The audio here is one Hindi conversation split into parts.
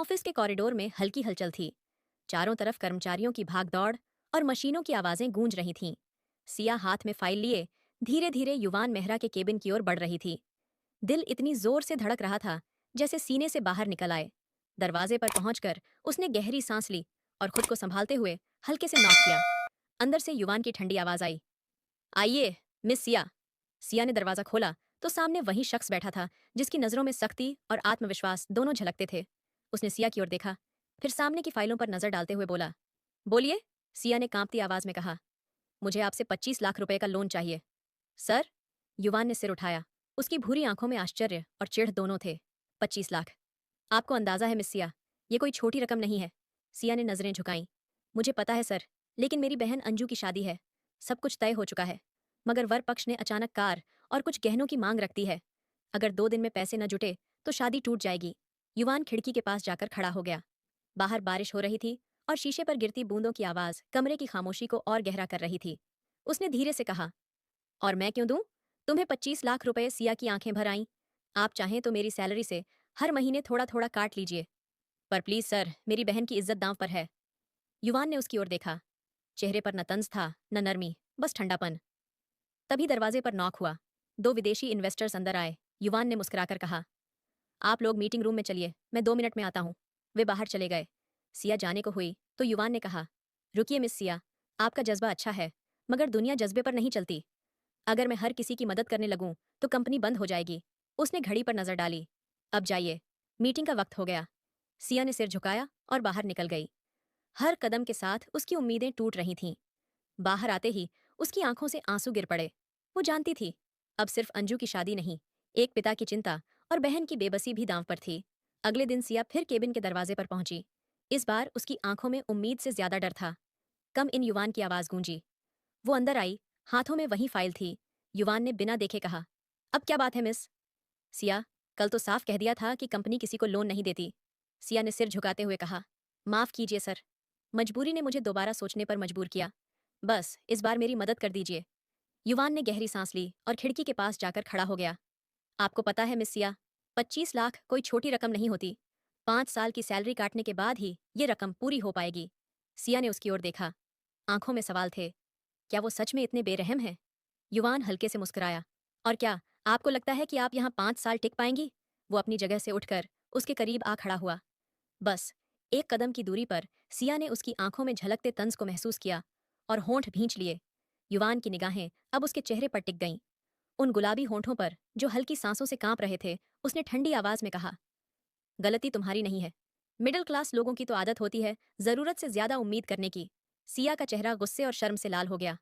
ऑफिस के कॉरिडोर में हल्की हलचल थी। चारों तरफ कर्मचारियों की भागदौड़ और मशीनों की आवाजें गूंज रही थीं। सिया हाथ में फाइल लिए धीरे धीरे युवान मेहरा के केबिन की ओर बढ़ रही थी। दिल इतनी जोर से धड़क रहा था जैसे सीने से बाहर निकल आए। दरवाजे पर पहुंचकर उसने गहरी सांस ली और खुद को संभालते हुए हल्के से नॉक किया। अंदर से युवान की ठंडी आवाज आई, आइए मिस सिया। सिया ने दरवाजा खोला तो सामने वही शख्स बैठा था जिसकी नजरों में सख्ती और आत्मविश्वास दोनों झलकते थे। उसने सिया की ओर देखा, फिर सामने की फाइलों पर नजर डालते हुए बोला, बोलिए। सिया ने कांपती आवाज में कहा, मुझे आपसे 25 लाख रुपए का लोन चाहिए। सर? युवान ने सिर उठाया। उसकी भूरी आंखों में आश्चर्य और चिढ़ दोनों थे। 25 लाख? आपको अंदाजा है मिस सिया, ये कोई छोटी रकम नहीं है। सिया ने नजरें झुकाईं। मुझे पता है सर, लेकिन मेरी बहन अंजू की शादी है। सब कुछ तय हो चुका है, मगर वर पक्ष ने अचानक कार और कुछ गहनों की मांग रख दी है। अगर 2 दिन में पैसे न जुटे तो शादी टूट जाएगी। युवान खिड़की के पास जाकर खड़ा हो गया। बाहर बारिश हो रही थी और शीशे पर गिरती बूंदों की आवाज कमरे की खामोशी को और गहरा कर रही थी। उसने धीरे से कहा, और मैं क्यों दूं? तुम्हें 25 लाख रुपए? सिया की आंखें भर आईं। आप चाहें तो मेरी सैलरी से हर महीने थोड़ा थोड़ा काट लीजिए, पर प्लीज सर, मेरी बहन की इज्जत दांव पर है। युवान ने उसकी ओर देखा। चेहरे पर न तंज था न नरमी, बस ठंडापन। तभी दरवाजे पर नॉक हुआ। 2 विदेशी इन्वेस्टर्स अंदर आए। युवान ने मुस्कुराकर कहा, आप लोग मीटिंग रूम में चलिए, मैं 2 मिनट में आता हूँ। वे बाहर चले गए। सिया जाने को हुई तो युवान ने कहा, रुकिए मिस सिया, आपका जज्बा अच्छा है, मगर दुनिया जज्बे पर नहीं चलती। अगर मैं हर किसी की मदद करने लगूं तो कंपनी बंद हो जाएगी। उसने घड़ी पर नजर डाली। अब जाइए, मीटिंग का वक्त हो गया। सिया ने सिर झुकाया और बाहर निकल गई। हर कदम के साथ उसकी उम्मीदें टूट रही थीं। बाहर आते ही उसकी आंखों से आंसू गिर पड़े। वो जानती थी, अब सिर्फ अंजू की शादी नहीं, एक पिता की चिंता और बहन की बेबसी भी दांव पर थी। अगले दिन सिया फिर केबिन के दरवाजे पर पहुंची। इस बार उसकी आंखों में उम्मीद से ज्यादा डर था। कम इन युवान की आवाज गूंजी। वो अंदर आई, हाथों में वही फाइल थी। युवान ने बिना देखे कहा, अब क्या बात है मिस सिया? कल तो साफ कह दिया था कि कंपनी किसी को लोन नहीं देती। सिया ने सिर झुकाते हुए कहा, माफ कीजिए सर, मजबूरी ने मुझे दोबारा सोचने पर मजबूर किया। बस इस बार मेरी मदद कर दीजिए। युवान ने गहरी सांस ली और खिड़की के पास जाकर खड़ा हो गया। आपको पता है मिस सिया, 25 लाख कोई छोटी रकम नहीं होती। 5 साल की सैलरी काटने के बाद ही ये रकम पूरी हो पाएगी। सिया ने उसकी ओर देखा। आंखों में सवाल थे। क्या वो सच में इतने बेरहम हैं? युवान हल्के से मुस्कुराया। और क्या आपको लगता है कि आप यहाँ 5 साल टिक पाएंगी? वो अपनी जगह से उठकर उसके करीब आ खड़ा हुआ। बस एक कदम की दूरी पर सिया ने उसकी आंखों में झलकते तंज को महसूस किया और होंठ भींच लिए। युवान की निगाहें अब उसके चेहरे पर टिक गईं। उन गुलाबी होंठों पर जो हल्की सांसों से कांप रहे थे। उसने ठंडी आवाज में कहा, गलती तुम्हारी नहीं है। मिडिल क्लास लोगों की तो आदत होती है जरूरत से ज्यादा उम्मीद करने की। सिया का चेहरा गुस्से और शर्म से लाल हो गया।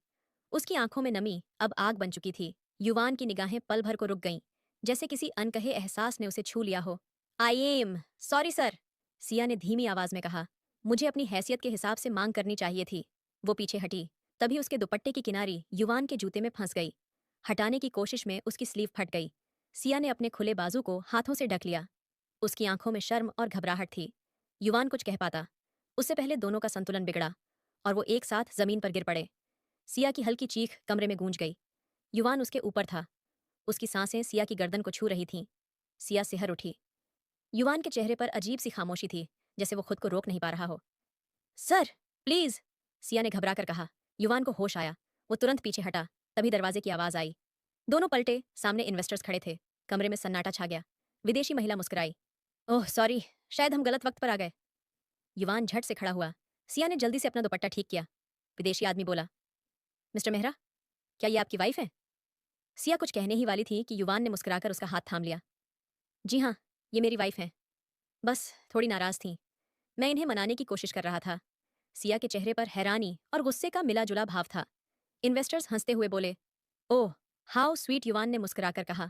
उसकी आंखों में नमी अब आग बन चुकी थी। युवान की निगाहें पल भर को रुक गईं, जैसे किसी अनकहे एहसास ने उसे छू लिया हो। I am sorry sir, Siya ने धीमी आवाज में कहा, मुझे अपनी हैसियत के हिसाब से मांग करनी चाहिए थी। वो पीछे हटी। तभी उसके दुपट्टे की किनारी युवान के जूते में फंस गई। हटाने की कोशिश में उसकी स्लीव फट गई। सिया ने अपने खुले बाजू को हाथों से ढक लिया। उसकी आंखों में शर्म और घबराहट थी। युवान कुछ कह पाता, उससे पहले दोनों का संतुलन बिगड़ा और वो एक साथ जमीन पर गिर पड़े। सिया की हल्की चीख कमरे में गूंज गई। युवान उसके ऊपर था। उसकी सांसें सिया की गर्दन को छू रही थीं। सिया सिहर उठी। युवान के चेहरे पर अजीब सी खामोशी थी, जैसे वो खुद को रोक नहीं पा रहा हो। सर, प्लीज, सिया ने घबरा कर कहा। युवान को होश आया। वो तुरंत पीछे हटा। तभी दरवाजे की आवाज आई। दोनों पलटे। सामने इन्वेस्टर्स खड़े थे। कमरे में सन्नाटा छा गया। विदेशी महिला मुस्कुराई, ओह सॉरी, शायद हम गलत वक्त पर आ गए। युवान झट से खड़ा हुआ। सिया ने जल्दी से अपना दुपट्टा ठीक किया। विदेशी आदमी बोला, मिस्टर मेहरा, क्या ये आपकी वाइफ है? सिया कुछ कहने ही वाली थी कि युवान ने मुस्कुराकर उसका हाथ थाम लिया। जी हाँ, ये मेरी वाइफ है। बस थोड़ी नाराज थी। मैं इन्हें मनाने की कोशिश कर रहा था। सिया के चेहरे पर हैरानी और गुस्से का मिला जुला भाव था। इन्वेस्टर्स हंसते हुए बोले, ओह हाउ स्वीट। युवान ने मुस्कुराकर कहा,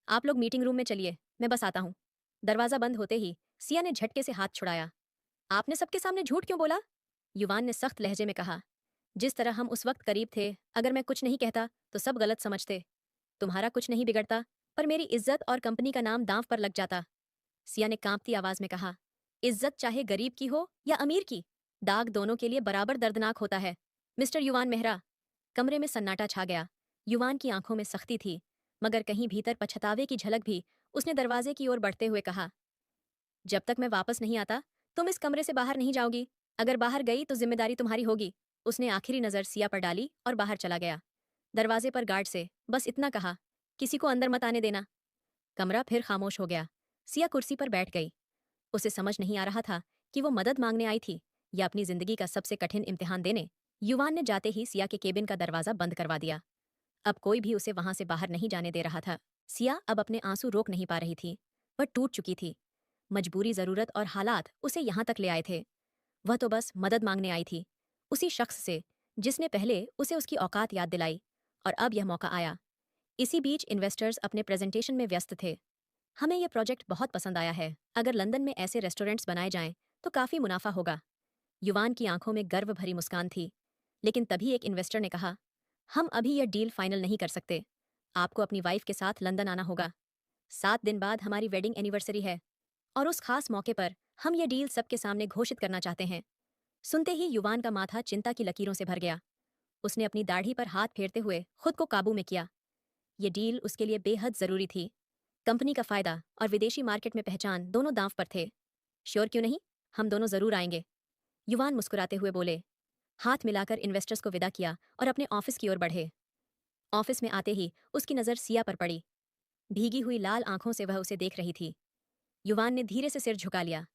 आप लोग मीटिंग रूम में चलिए, मैं बस आता हूँ। दरवाजा बंद होते ही सिया ने झटके से हाथ छुड़ाया। आपने सबके सामने झूठ क्यों बोला? युवान ने सख्त लहजे में कहा, जिस तरह हम उस वक्त करीब थे, अगर मैं कुछ नहीं कहता तो सब गलत समझते। तुम्हारा कुछ नहीं बिगड़ता, पर मेरी इज्जत और कंपनी का नाम दांव पर लग जाता। सिया ने कांपती आवाज में कहा, इज्जत चाहे गरीब की हो या अमीर की, दाग दोनों के लिए बराबर दर्दनाक होता है। मिस्टर युवान मेहरा। कमरे में सन्नाटा छा गया। युवान की आंखों में सख्ती थी, मगर कहीं भीतर पछतावे की झलक भी। उसने दरवाजे की ओर बढ़ते हुए कहा, जब तक मैं वापस नहीं आता तुम इस कमरे से बाहर नहीं जाओगी। अगर बाहर गई तो जिम्मेदारी तुम्हारी होगी। उसने आखिरी नजर सिया पर डाली और बाहर चला गया। दरवाजे पर गार्ड से बस इतना कहा, किसी को अंदर मत आने देना। कमरा फिर खामोश हो गया। सिया कुर्सी पर बैठ गई। उसे समझ नहीं आ रहा था कि वो मदद मांगने आई थी या अपनी जिंदगी का सबसे कठिन इम्तिहान देने। युवान ने जाते ही सिया के केबिन का दरवाजा बंद करवा दिया। अब कोई भी उसे वहां से बाहर नहीं जाने दे रहा था। सिया अब अपने आंसू रोक नहीं पा रही थी। वह टूट चुकी थी। मजबूरी, जरूरत और हालात उसे यहां तक ले आए थे। वह तो बस मदद मांगने आई थी, उसी शख्स से जिसने पहले उसे उसकी औकात याद दिलाई। और अब यह मौका आया। इसी बीच इन्वेस्टर्स अपने प्रेजेंटेशन में व्यस्त थे। हमें यह प्रोजेक्ट बहुत पसंद आया है। अगर लंदन में ऐसे रेस्टोरेंट्स बनाए जाएं तो काफी मुनाफा होगा। युवान की आंखों में गर्व भरी मुस्कान थी। लेकिन तभी एक इन्वेस्टर ने कहा, हम अभी यह डील फाइनल नहीं कर सकते। आपको अपनी वाइफ के साथ लंदन आना होगा। 7 दिन बाद हमारी वेडिंग एनिवर्सरी है और उस खास मौके पर हम यह डील सबके सामने घोषित करना चाहते हैं। सुनते ही युवान का माथा चिंता की लकीरों से भर गया। उसने अपनी दाढ़ी पर हाथ फेरते हुए खुद को काबू में किया। ये डील उसके लिए बेहद जरूरी थी। कंपनी का फायदा और विदेशी मार्केट में पहचान दोनों दांव पर थे। श्योर क्यों नहीं, हम दोनों जरूर आएंगे। युवान मुस्कुराते हुए बोले। हाथ मिलाकर इन्वेस्टर्स को विदा किया और अपने ऑफिस की ओर बढ़े। ऑफिस में आते ही उसकी नजर सिया पर पड़ी। भीगी हुई लाल आंखों से वह उसे देख रही थी। युवान ने धीरे से सिर झुका लिया।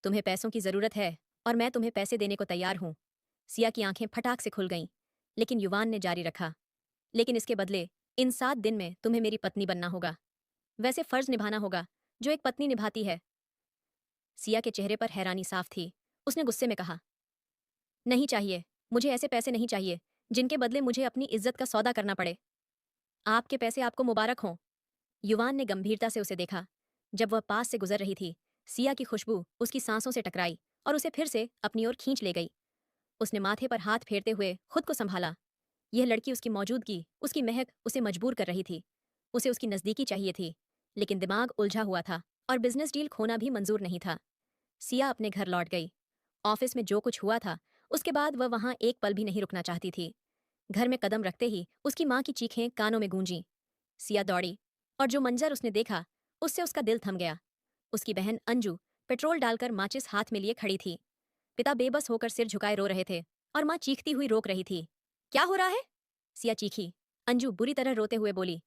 तुम्हें पैसों की जरूरत है और मैं तुम्हें पैसे देने को तैयार हूं। सिया की आंखें फटाक से खुल गईं। लेकिन युवान ने जारी रखा, लेकिन इसके बदले इन 7 दिन में तुम्हें मेरी पत्नी बनना होगा। वैसे फर्ज निभाना होगा जो एक पत्नी निभाती है। सिया के चेहरे पर हैरानी साफ थी। उसने गुस्से में कहा, नहीं चाहिए, मुझे ऐसे पैसे नहीं चाहिए जिनके बदले मुझे अपनी इज्जत का सौदा करना पड़े। आपके पैसे आपको मुबारक हों। युवान ने गंभीरता से उसे देखा। जब वह पास से गुजर रही थी, सिया की खुशबू उसकी सांसों से टकराई और उसे फिर से अपनी ओर खींच ले गई। उसने माथे पर हाथ फेरते हुए खुद को संभाला। यह लड़की, उसकी मौजूदगी, उसकी महक उसे मजबूर कर रही थी। उसे उसकी नजदीकी चाहिए थी, लेकिन दिमाग उलझा हुआ था और बिजनेस डील खोना भी मंजूर नहीं था। सिया अपने घर लौट गई। ऑफिस में जो कुछ हुआ था उसके बाद वह वहां एक पल भी नहीं रुकना चाहती थी। घर में कदम रखते ही उसकी माँ की चीखें कानों में गूंजी। सिया दौड़ी और जो मंजर उसने देखा उससे उसका दिल थम गया। उसकी बहन अंजू पेट्रोल डालकर माचिस हाथ में लिए खड़ी थी। पिता बेबस होकर सिर झुकाए रो रहे थे और माँ चीखती हुई रोक रही थी। क्या हो रहा है? सिया चीखी। अंजू बुरी तरह रोते हुए बोली,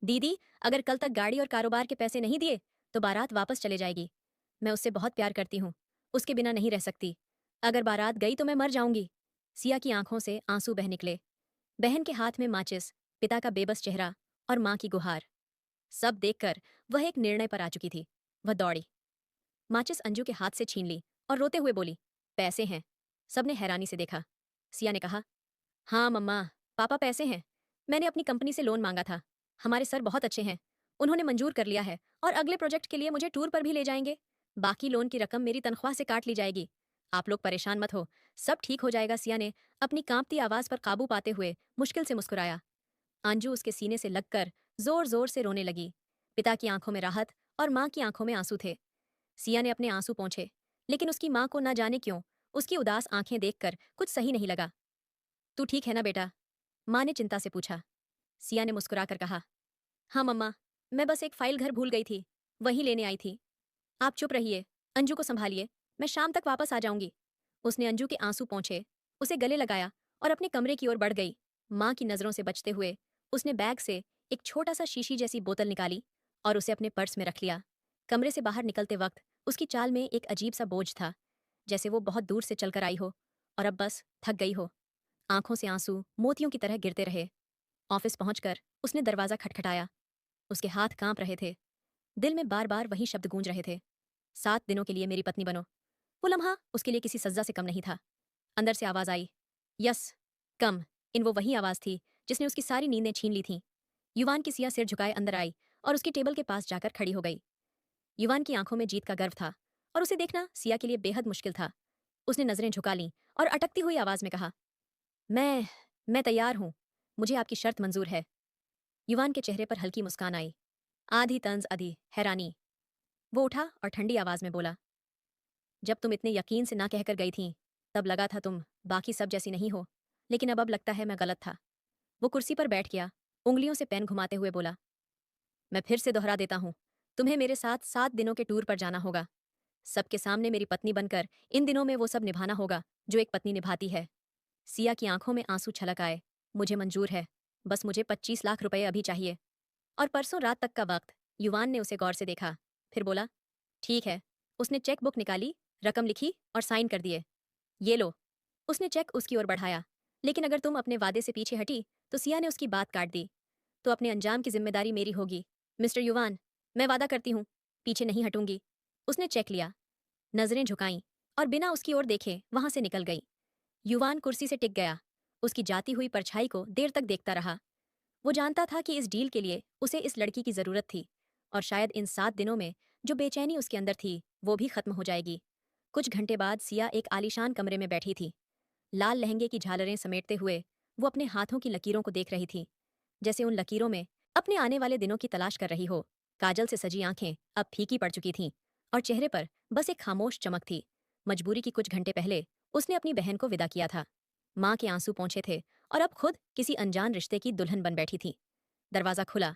दीदी, अगर कल तक गाड़ी और कारोबार के पैसे नहीं दिए तो बारात वापस चले जाएगी। मैं उससे बहुत प्यार करती हूँ, उसके बिना नहीं रह सकती। अगर बारात गई तो मैं मर जाऊंगी। सिया की आंखों से आंसू बह निकले। बहन के हाथ में माचिस, पिता का बेबस चेहरा और माँ की गुहार, सब देखकर वह एक निर्णय पर आ चुकी थी। वह दौड़ी, माचिस अंजू के हाथ से छीन ली और रोते हुए बोली, पैसे हैं। सबने हैरानी से देखा। सिया ने कहा, हाँ मम्मा, पापा पैसे हैं। मैंने अपनी कंपनी से लोन मांगा था। हमारे सर बहुत अच्छे हैं, उन्होंने मंजूर कर लिया है और अगले प्रोजेक्ट के लिए मुझे टूर पर भी ले जाएंगे। बाकी लोन की रकम मेरी तनख्वाह से काट ली जाएगी। आप लोग परेशान मत हो, सब ठीक हो जाएगा। सिया ने अपनी कांपती आवाज पर काबू पाते हुए मुश्किल से मुस्कुराया। अंजू उसके सीने से लगकर जोर जोर से रोने लगी। पिता की आंखों में राहत और माँ की आंखों में आंसू थे। सिया ने अपने आंसू पोंछे, लेकिन उसकी माँ को न जाने क्यों उसकी उदास आंखें देखकर कुछ सही नहीं लगा। तू ठीक है ना बेटा? माँ ने चिंता से पूछा। सिया ने मुस्कुराकर कहा, हाँ मम्मा, मैं बस एक फाइल घर भूल गई थी, वहीं लेने आई थी। आप चुप रहिए, अंजू को संभालिए, मैं शाम तक वापस आ जाऊंगी। उसने अंजू के आंसू पोंछे, उसे गले लगाया और अपने कमरे की ओर बढ़ गई। माँ की नजरों से बचते हुए उसने बैग से एक छोटा सा शीशी जैसी बोतल निकाली और उसे अपने पर्स में रख लिया। कमरे से बाहर निकलते वक्त उसकी चाल में एक अजीब सा बोझ था, जैसे वो बहुत दूर से चलकर आई हो और अब बस थक गई हो। आंखों से आंसू मोतियों की तरह गिरते रहे। ऑफिस पहुंचकर उसने दरवाजा खटखटाया। उसके हाथ कांप रहे थे। दिल में बार बार वही शब्द गूंज रहे थे, 7 दिनों के लिए मेरी पत्नी बनो। वो लम्हा उसके लिए किसी सज्जा से कम नहीं था। अंदर से आवाज आई, यस, कम। इन वो वही आवाज थी जिसने उसकी सारी नींदें छीन ली थीं। युवान की सिया सिर झुकाए अंदर आई और उसकी टेबल के पास जाकर खड़ी हो गई। युवान की आंखों में जीत का गर्व था और उसे देखना सिया के लिए बेहद मुश्किल था। उसने नजरें झुका लीं और अटकती हुई आवाज में कहा, मैं तैयार हूं। मुझे आपकी शर्त मंजूर है। युवान के चेहरे पर हल्की मुस्कान आई, आधी तंज आधी हैरानी। वो उठा और ठंडी आवाज में बोला, जब तुम इतने यकीन से ना कहकर गई थी तब लगा था तुम बाकी सब जैसी नहीं हो, लेकिन अब लगता है मैं गलत था। वो कुर्सी पर बैठ गया, उंगलियों से पेन घुमाते हुए बोला, मैं फिर से दोहरा देता हूं, तुम्हें मेरे साथ 7 दिनों के टूर पर जाना होगा। सबके सामने मेरी पत्नी बनकर इन दिनों में वो सब निभाना होगा जो एक पत्नी निभाती है। सिया की आंखों में आंसू छलक आए। मुझे मंजूर है, बस मुझे 25 लाख रुपए अभी चाहिए। और परसों रात तक का वक्त। युवान ने उसे गौर से देखा, फिर बोला, ठीक है। उसने चेक बुक निकाली, रकम लिखी और साइन कर दिए। ये लो। उसने चेक उसकी ओर बढ़ाया। लेकिन अगर तुम अपने वादे से पीछे हटी तो सिया ने उसकी बात काट दी। तो अपने अंजाम की जिम्मेदारी मेरी होगी। मिस्टर युवान, मैं वादा करती हूँ, पीछे नहीं हटूंगी। उसने चेक लिया, नजरें झुकाईं और बिना उसकी ओर देखे वहां से निकल गई। युवान कुर्सी से टिक गया, उसकी जाती हुई परछाई को देर तक देखता रहा। वो जानता था कि इस डील के लिए उसे इस लड़की की जरूरत थी और शायद इन 7 दिनों में जो बेचैनी उसके अंदर थी वो भी खत्म हो जाएगी। कुछ घंटे बाद सिया एक आलीशान कमरे में बैठी थी। लाल लहंगे की झालरें समेटते हुए वो अपने हाथों की लकीरों को देख रही थी, जैसे उन लकीरों में अपने आने वाले दिनों की तलाश कर रही हो। काजल से सजी आंखें अब फीकी पड़ चुकी थीं और चेहरे पर बस एक खामोश चमक थी। मजबूरी की कुछ घंटे पहले उसने अपनी बहन को विदा किया था। माँ के आंसू पहुंचे थे और अब खुद किसी अनजान रिश्ते की दुल्हन बन बैठी थी। दरवाजा खुला।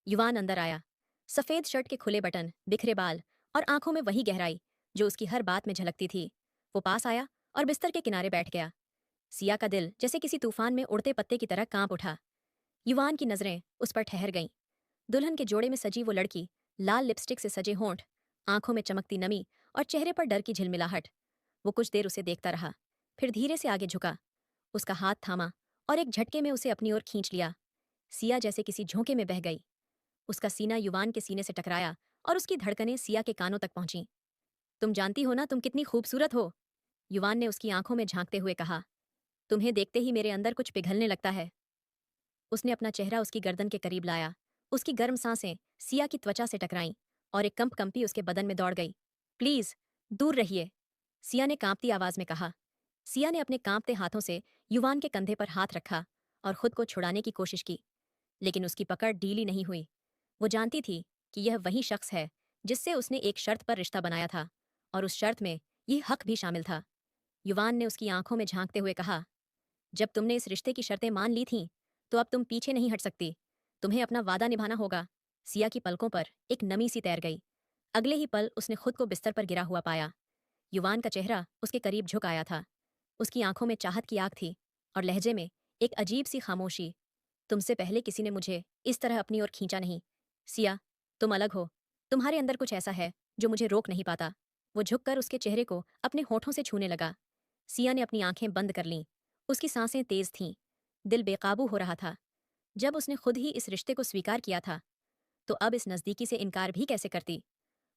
युवान अंदर आया। सफेद शर्ट के खुले बटन, बिखरे बाल और आंखों में वही गहराई जो उसकी हर बात में झलकती थी। वो पास आया और बिस्तर के किनारे बैठ गया। सिया का दिल जैसे किसी तूफान में उड़ते पत्ते की तरह कांप उठा। युवान की नजरें उस पर ठहर गईं। दुल्हन के जोड़े में सजी वो लड़की, लाल लिपस्टिक से सजे होंठ, आंखों में चमकती नमी और चेहरे पर डर की झिलमिलाहट। वो कुछ देर उसे देखता रहा, फिर धीरे से आगे झुका, उसका हाथ थामा और एक झटके में उसे अपनी ओर खींच लिया। सिया जैसे किसी झोंके में बह गई। उसका सीना युवान के सीने से टकराया और उसकी धड़कनें सिया के कानों तक पहुंची। तुम जानती हो ना तुम कितनी खूबसूरत हो, युवान ने उसकी आंखों में झांकते हुए कहा। तुम्हें देखते ही मेरे अंदर कुछ पिघलने लगता है। उसने अपना चेहरा उसकी गर्दन के करीब लाया। उसकी गर्म सांसें सिया की त्वचा से टकराईं और एक कंपी उसके बदन में दौड़ गई। प्लीज, दूर रहिए, सिया ने कांपती आवाज में कहा। सिया ने अपने कांपते हाथों से युवान के कंधे पर हाथ रखा और खुद को छुड़ाने की कोशिश की, लेकिन उसकी पकड़ ढीली नहीं हुई। वो जानती थी कि यह वही शख्स है जिससे उसने एक शर्त पर रिश्ता बनाया था और उस शर्त में ये हक भी शामिल था। युवान ने उसकी आंखों में झांकते हुए कहा, जब तुमने इस रिश्ते की शर्तें मान ली थीं, तो अब तुम पीछे नहीं हट सकती। तुम्हें अपना वादा निभाना होगा। सिया की पलकों पर एक नमी सी तैर गई। अगले ही पल उसने खुद को बिस्तर पर गिरा हुआ पाया। युवान का चेहरा उसके करीब झुक आया था। उसकी आंखों में चाहत की आग थी और लहजे में एक अजीब सी खामोशी। तुमसे पहले किसी ने मुझे इस तरह अपनी ओर खींचा नहीं। सिया, तुम अलग हो। तुम्हारे अंदर कुछ ऐसा है जो मुझे रोक नहीं पाता। वो झुककर उसके चेहरे को अपने होठों से छूने लगा। सिया ने अपनी आंखें बंद कर लीं। उसकी सांसें तेज थीं। दिल बेकाबू हो रहा था। जब उसने खुद ही इस रिश्ते को स्वीकार किया था, तो अब इस नज़दीकी से इनकार भी कैसे करती।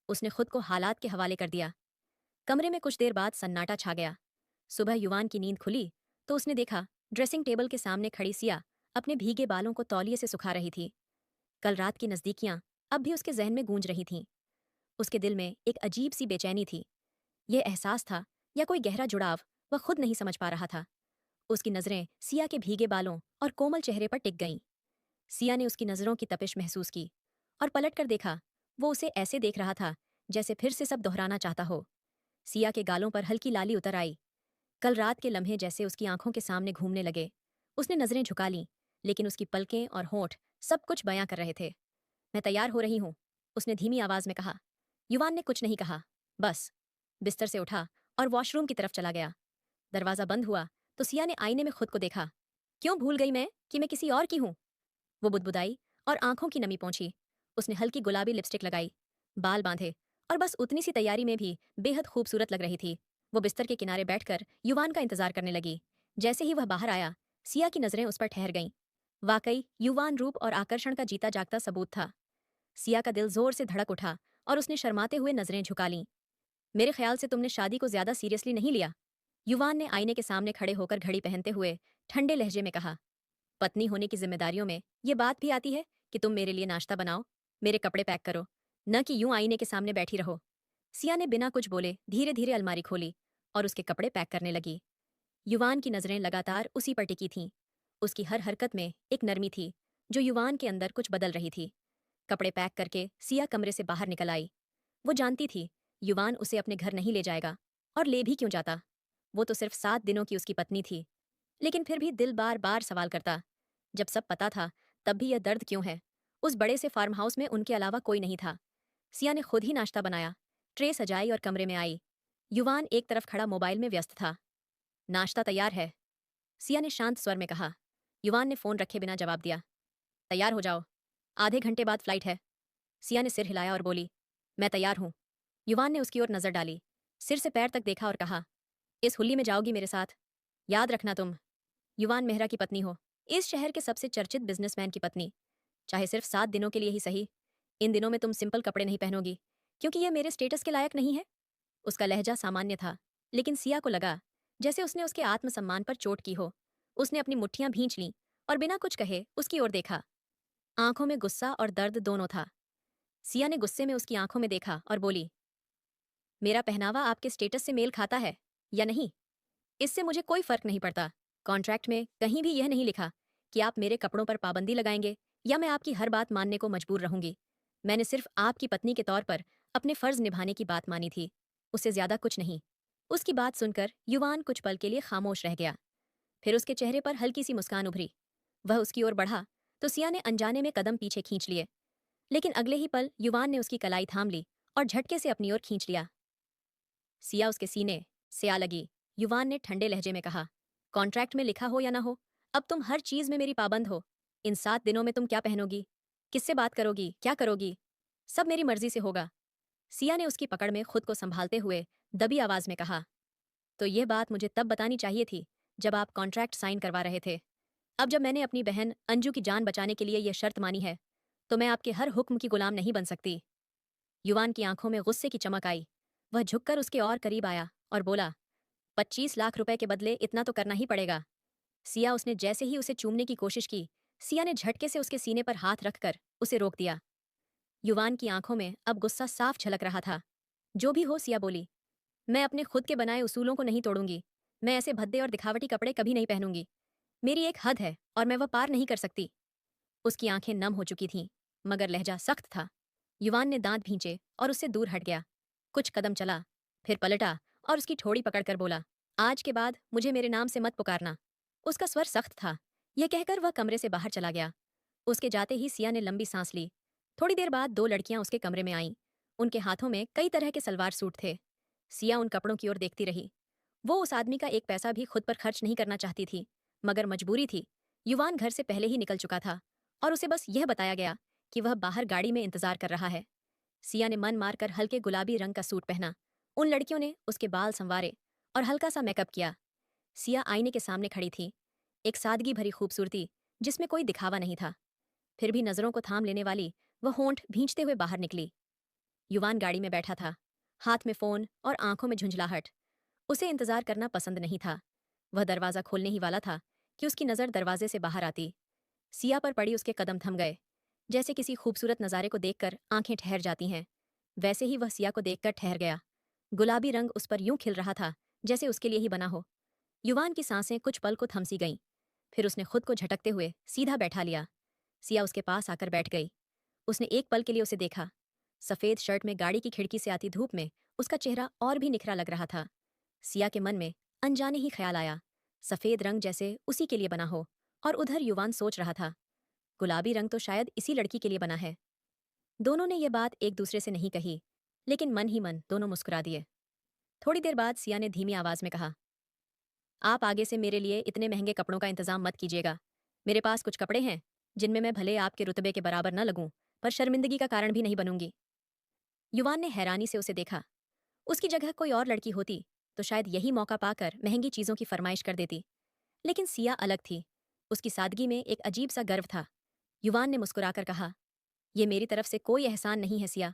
उसने खुद को हालात के हवाले कर दिया। कमरे में कुछ देर बाद सन्नाटा छा गया। सुबह युवान की नींद खुली तो उसने देखा ड्रेसिंग टेबल के सामने खड़ी सिया अपने भीगे बालों को तौलिए से सुखा रही थी। कल रात की नज़दीकियां अब भी उसके जहन में गूंज रही थीं। उसके दिल में एक अजीब सी बेचैनी थी। यह एहसास था या कोई गहरा जुड़ाव, वह खुद नहीं समझ पा रहा था। उसकी नजरें सिया के भीगे बालों और कोमल चेहरे पर टिक गईं। सिया ने उसकी नजरों की तपिश महसूस की और पलट कर देखा। वो उसे ऐसे देख रहा था जैसे फिर से सब दोहराना चाहता हो। सिया के गालों पर हल्की लाली उतर आई। कल रात के लम्हे जैसे उसकी आंखों के सामने घूमने लगे। उसने नजरें झुका लीं, लेकिन उसकी पलकें और होंठ सब कुछ बयां कर रहे थे। मैं तैयार हो रही हूं, उसने धीमी आवाज में कहा। युवान ने कुछ नहीं कहा, बस बिस्तर से उठा और वॉशरूम की तरफ चला गया। दरवाजा बंद हुआ तो सिया ने आईने में खुद को देखा। क्यों भूल गई मैं कि मैं किसी और की हूं, वो बुदबुदाई और आंखों की नमी पहुंची। उसने हल्की गुलाबी लिपस्टिक लगाई, बाल बांधे और बस उतनी सी तैयारी में भी बेहद खूबसूरत लग रही थी। वो बिस्तर के किनारे बैठकर युवान का इंतजार करने लगी। जैसे ही वह बाहर आया, सिया की नजरें उस पर ठहर गईं। वाकई युवान रूप और आकर्षण का जीता जागता सबूत था। सिया का दिल जोर से धड़क उठा और उसने शर्माते हुए नजरें झुका लीं। मेरे ख्याल से तुमने शादी को ज्यादा सीरियसली नहीं लिया, युवान ने आईने के सामने खड़े होकर घड़ी पहनते हुए ठंडे लहजे में कहा। पत्नी होने की जिम्मेदारियों में ये बात भी आती है कि तुम मेरे लिए नाश्ता बनाओ, मेरे कपड़े पैक करो, न कि यूं आईने के सामने बैठी रहो। सिया ने बिना कुछ बोले धीरे धीरे अलमारी खोली और उसके कपड़े पैक करने लगी। युवान की नजरें लगातार उसी पर टिकी थीं। उसकी हर हरकत में एक नरमी थी जो युवान के अंदर कुछ बदल रही थी। कपड़े पैक करके सिया कमरे से बाहर निकल आई। वो जानती थी युवान उसे अपने घर नहीं ले जाएगा, और ले भी क्यों जाता। वो तो सिर्फ 7 दिनों की उसकी पत्नी थी। लेकिन फिर भी दिल बार बार सवाल करता, जब सब पता था तब भी यह दर्द क्यों है। उस बड़े से फार्म हाउस में उनके अलावा कोई नहीं था। सिया ने खुद ही नाश्ता बनाया, ट्रे सजाई और कमरे में आई। युवान एक तरफ खड़ा मोबाइल में व्यस्त था। नाश्ता तैयार है, सिया ने शांत स्वर में कहा। युवान ने फोन रखे बिना जवाब दिया। तैयार हो जाओ, आधे घंटे बाद फ्लाइट है। सिया ने सिर हिलाया और बोली, मैं तैयार हूं। युवान ने उसकी ओर नजर डाली, सिर से पैर तक देखा और कहा, इस हुल्ली में जाओगी मेरे साथ? याद रखना तुम युवान मेहरा की पत्नी हो, इस शहर के सबसे चर्चित बिजनेसमैन की पत्नी। चाहे सिर्फ 7 दिनों के लिए ही सही। इन दिनों में तुम सिंपल कपड़े नहीं पहनोगी, क्योंकि यह मेरे स्टेटस के लायक नहीं है। उसका लहजा सामान्य था, लेकिन सिया को लगा जैसे उसने उसके आत्मसम्मान पर चोट की हो। उसने अपनी मुट्ठियां भींच लीं और बिना कुछ कहे उसकी ओर देखा। आंखों में गुस्सा और दर्द दोनों था। सिया ने गुस्से में उसकी आंखों में देखा और बोली, मेरा पहनावा आपके स्टेटस से मेल खाता है या नहीं, इससे मुझे कोई फर्क नहीं पड़ता। कॉन्ट्रैक्ट में कहीं भी यह नहीं लिखा कि आप मेरे कपड़ों पर पाबंदी लगाएंगे या मैं आपकी हर बात मानने को मजबूर रहूंगी। मैंने सिर्फ आपकी पत्नी के तौर पर अपने फर्ज निभाने की बात मानी थी, उससे ज्यादा कुछ नहीं। उसकी बात सुनकर युवान कुछ पल के लिए खामोश रह गया। फिर उसके चेहरे पर हल्की सी मुस्कान उभरी। वह उसकी ओर बढ़ा तो सिया ने अनजाने में कदम पीछे खींच लिए, लेकिन अगले ही पल युवान ने उसकी कलाई थाम ली और झटके से अपनी ओर खींच लिया। सिया उसके सीने से आ लगी। युवान ने ठंडे लहजे में कहा, कॉन्ट्रैक्ट में लिखा हो या ना हो, अब तुम हर चीज में मेरी पाबंद हो। इन 7 दिनों में तुम क्या पहनोगी, किससे बात करोगी, क्या करोगी, सब मेरी मर्जी से होगा। सिया ने उसकी पकड़ में खुद को संभालते हुए दबी आवाज में कहा, तो यह बात मुझे तब बतानी चाहिए थी जब आप कॉन्ट्रैक्ट साइन करवा रहे थे। अब जब मैंने अपनी बहन अंजू की जान बचाने के लिए यह शर्त मानी है, तो मैं आपके हर हुक्म की गुलाम नहीं बन सकती। युवान की आंखों में गुस्से की चमक आई। वह झुककर उसके और करीब आया और बोला, 25 लाख रुपए के बदले इतना तो करना ही पड़ेगा। सिया उसने जैसे ही उसे चूमने की कोशिश की, सिया ने झटके से उसके सीने पर हाथ रखकर उसे रोक दिया। युवान की आंखों में अब गुस्सा साफ झलक रहा था। जो भी हो, सिया बोली, मैं अपने खुद के बनाए उसूलों को नहीं तोड़ूंगी। मैं ऐसे भद्दे और दिखावटी कपड़े कभी नहीं पहनूंगी। मेरी एक हद है और मैं वह पार नहीं कर सकती। उसकी आंखें नम हो चुकी थीं, मगर लहजा सख्त था। युवान ने दांत भींचे और उससे दूर हट गया। कुछ कदम चला, फिर पलटा और उसकी ठोड़ी पकड़कर बोला, आज के बाद मुझे मेरे नाम से मत पुकारना। उसका स्वर सख्त था। यह कहकर वह कमरे से बाहर चला गया। उसके जाते ही सिया ने लंबी सांस ली। थोड़ी देर बाद 2 लड़कियां उसके कमरे में आईं। उनके हाथों में कई तरह के सलवार सूट थे। सिया उन कपड़ों की ओर देखती रही। वो उस आदमी का एक पैसा भी खुद पर खर्च नहीं करना चाहती थी, मगर मजबूरी थी। युवान घर से पहले ही निकल चुका था और उसे बस यह बताया गया कि वह बाहर गाड़ी में इंतजार कर रहा है। सिया ने मन मारकर हल्के गुलाबी रंग का सूट पहना। उन लड़कियों ने उसके बाल संवारे और हल्का सा मेकअप किया। सिया आईने के सामने खड़ी थी, एक सादगी भरी खूबसूरती जिसमें कोई दिखावा नहीं था। फिर भी नजरों को थाम लेने वाली वह होंठ भींचते हुए बाहर निकली। युवान गाड़ी में बैठा था, हाथ में फोन और आंखों में झुंझलाहट। उसे इंतजार करना पसंद नहीं था। वह दरवाजा खोलने ही वाला था कि उसकी नजर दरवाजे से बाहर आती। सिया पर पड़ी उसके कदम थम गए। जैसे किसी खूबसूरत नज़ारे को देखकर आंखें ठहर जाती हैं, वैसे ही वह सिया को देखकर ठहर गया। गुलाबी रंग उस पर यूं खिल रहा था जैसे उसके लिए ही बना हो। युवान की सांसें कुछ पल को थमसी गईं। फिर उसने खुद को झटकते हुए सीधा बैठा लिया। सिया उसके पास आकर बैठ गई। उसने एक पल के लिए उसे देखा। सफेद शर्ट में गाड़ी की खिड़की से आती धूप में उसका चेहरा और भी निखरा लग रहा था। सिया के मन में अनजाने ही ख्याल आया, सफेद रंग जैसे उसी के लिए बना हो। और उधर युवान सोच रहा था, गुलाबी रंग तो शायद इसी लड़की के लिए बना है। दोनों ने यह बात एक दूसरे से नहीं कही, लेकिन मन ही मन दोनों मुस्कुरा दिए। थोड़ी देर बाद सिया ने धीमी आवाज में कहा, आप आगे से मेरे लिए इतने महंगे कपड़ों का इंतजाम मत कीजिएगा। मेरे पास कुछ कपड़े हैं जिनमें मैं भले आपके रुतबे के बराबर न लगूं, पर शर्मिंदगी का कारण भी नहीं बनूंगी। युवान ने हैरानी से उसे देखा। उसकी जगह कोई और लड़की होती तो शायद यही मौका पाकर महंगी चीजों की फरमाइश कर देती, लेकिन सिया अलग थी। उसकी सादगी में एक अजीब सा गर्व था। युवान ने मुस्कुराकर कहा, यह मेरी तरफ से कोई एहसान नहीं है सिया।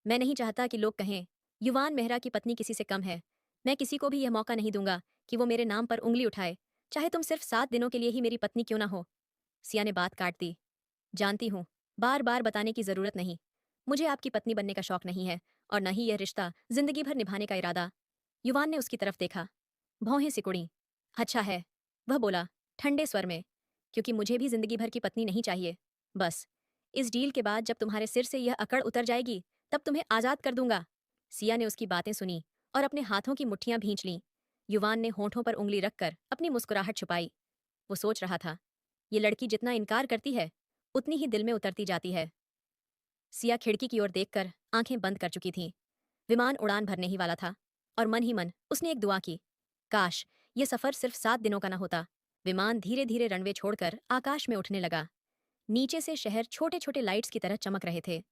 मैं नहीं चाहता कि लोग कहें युवान मेहरा की पत्नी किसी से कम है। मैं किसी को भी यह मौका नहीं दूंगा कि वो मेरे नाम पर उंगली उठाए, चाहे तुम सिर्फ 7 दिनों के लिए ही मेरी पत्नी क्यों ना हो। सिया ने बात काट दी। जानती हूँ, बार बार बताने की जरूरत नहीं। मुझे आपकी पत्नी बनने का शौक नहीं है और न ही यह रिश्ता जिंदगी भर निभाने का इरादा। युवान ने उसकी तरफ देखा। भौहें सिकुड़ी। अच्छा है, वह बोला ठंडे स्वर में, क्योंकि मुझे भी जिंदगी भर की पत्नी नहीं चाहिए। बस इस डील के बाद जब तुम्हारे सिर से यह अकड़ उतर जाएगी, तब तुम्हें आजाद कर दूंगा। सिया ने उसकी बातें सुनी और अपने हाथों की मुट्ठियां भींच लीं। युवान ने होठों पर उंगली रखकर अपनी मुस्कुराहट छुपाई। वो सोच रहा था, ये लड़की जितना इनकार करती है, उतनी ही दिल में उतरती जाती है। सिया खिड़की की ओर देखकर आंखें बंद कर चुकी थी। विमान उड़ान भरने ही वाला था और मन ही मन उसने एक दुआ की, काश ये सफर सिर्फ 7 दिनों का न होता। विमान धीरे धीरे रनवे छोड़कर आकाश में उठने लगा। नीचे से शहर छोटे छोटे लाइट्स की तरह चमक रहे थे।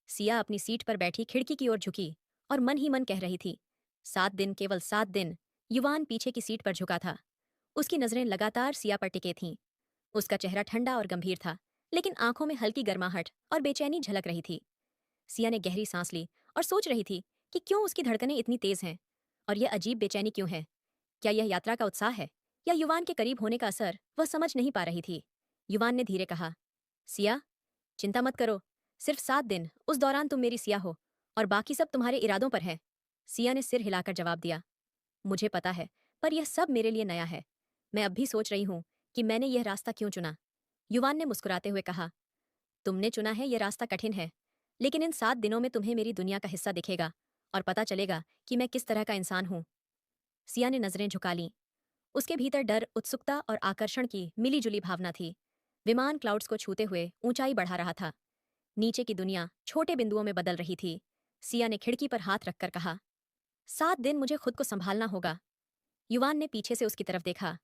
सिया अपनी सीट पर बैठी खिड़की की ओर झुकी और मन ही मन कह रही थी, 7 दिन, केवल 7 दिन। युवान पीछे की सीट पर झुका था। उसकी नजरें लगातार सिया पर टिके थीं। उसका चेहरा ठंडा और गंभीर था, लेकिन आंखों में हल्की गर्माहट और बेचैनी झलक रही थी। सिया ने गहरी सांस ली और सोच रही थी कि क्यों उसकी धड़कनें इतनी तेज हैं और यह अजीब बेचैनी क्यों है। क्या यह यात्रा का उत्साह है या युवान के करीब होने का असर, वह समझ नहीं पा रही थी। युवान ने धीरे कहा, सिया, चिंता मत करो, सिर्फ 7 दिन, उस दौरान तुम मेरी सिया हो और बाकी सब तुम्हारे इरादों पर है। सिया ने सिर हिलाकर जवाब दिया, मुझे पता है, पर यह सब मेरे लिए नया है। मैं अब भी सोच रही हूँ कि मैंने यह रास्ता क्यों चुना। युवान ने मुस्कुराते हुए कहा, तुमने चुना है यह रास्ता कठिन है, लेकिन इन 7 दिनों में तुम्हें मेरी दुनिया का हिस्सा दिखेगा और पता चलेगा कि मैं किस तरह का इंसान हूँ। सिया ने नजरें झुका लीं। उसके भीतर डर, उत्सुकता और आकर्षण की मिलीजुली भावना थी। विमान क्लाउड्स को छूते हुए ऊंचाई बढ़ा रहा था। नीचे की दुनिया छोटे बिंदुओं में बदल रही थी। सिया ने खिड़की पर हाथ रखकर कहा, 7 दिन मुझे खुद को संभालना होगा। युवान ने पीछे से उसकी तरफ देखा।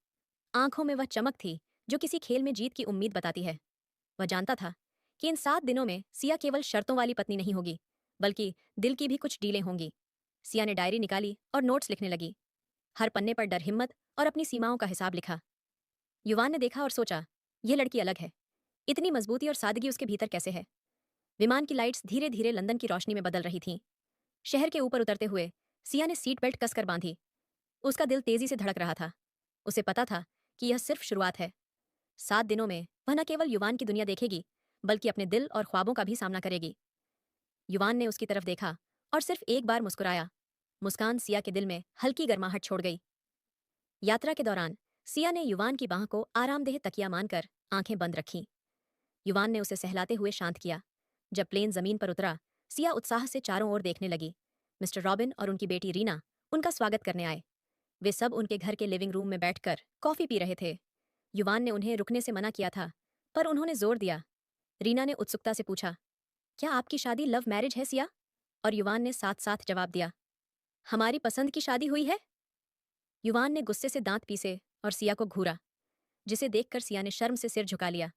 आंखों में वह चमक थी जो किसी खेल में जीत की उम्मीद बताती है। वह जानता था कि इन 7 दिनों में सिया केवल शर्तों वाली पत्नी नहीं होगी, बल्कि दिल की भी कुछ डीलें होंगी। सिया ने डायरी निकाली और नोट्स लिखने लगी। हर पन्ने पर डर, हिम्मत और अपनी सीमाओं का हिसाब लिखा। युवान ने देखा और सोचा, यह लड़की अलग है। इतनी मजबूती और सादगी उसके भीतर कैसे है। विमान की लाइट्स धीरे धीरे लंदन की रोशनी में बदल रही थीं। शहर के ऊपर उतरते हुए सिया ने सीट बेल्ट कसकर बांधी। उसका दिल तेजी से धड़क रहा था। उसे पता था कि यह सिर्फ शुरुआत है। 7 दिनों में वह न केवल युवान की दुनिया देखेगी, बल्कि अपने दिल और ख्वाबों का भी सामना करेगी। युवान ने उसकी तरफ देखा और सिर्फ एक बार मुस्कुराया। मुस्कान सिया के दिल में हल्की गर्माहट छोड़ गई। यात्रा के दौरान सिया ने युवान की बाह को आरामदेह तकिया मानकर आंखें बंद रखीं। युवान ने उसे सहलाते हुए शांत किया। जब प्लेन जमीन पर उतरा, सिया उत्साह से चारों ओर देखने लगी। मिस्टर रॉबिन और उनकी बेटी रीना उनका स्वागत करने आए। वे सब उनके घर के लिविंग रूम में बैठकर कॉफी पी रहे थे। युवान ने उन्हें रुकने से मना किया था, पर उन्होंने जोर दिया। रीना ने उत्सुकता से पूछा, क्या आपकी शादी लव मैरिज है सिया? और युवान ने साथ साथ जवाब दिया, हमारी पसंद की शादी हुई है। युवान ने गुस्से से दांत पीसे और सिया को घूरा, जिसे देखकर सिया ने शर्म से सिर झुका लिया।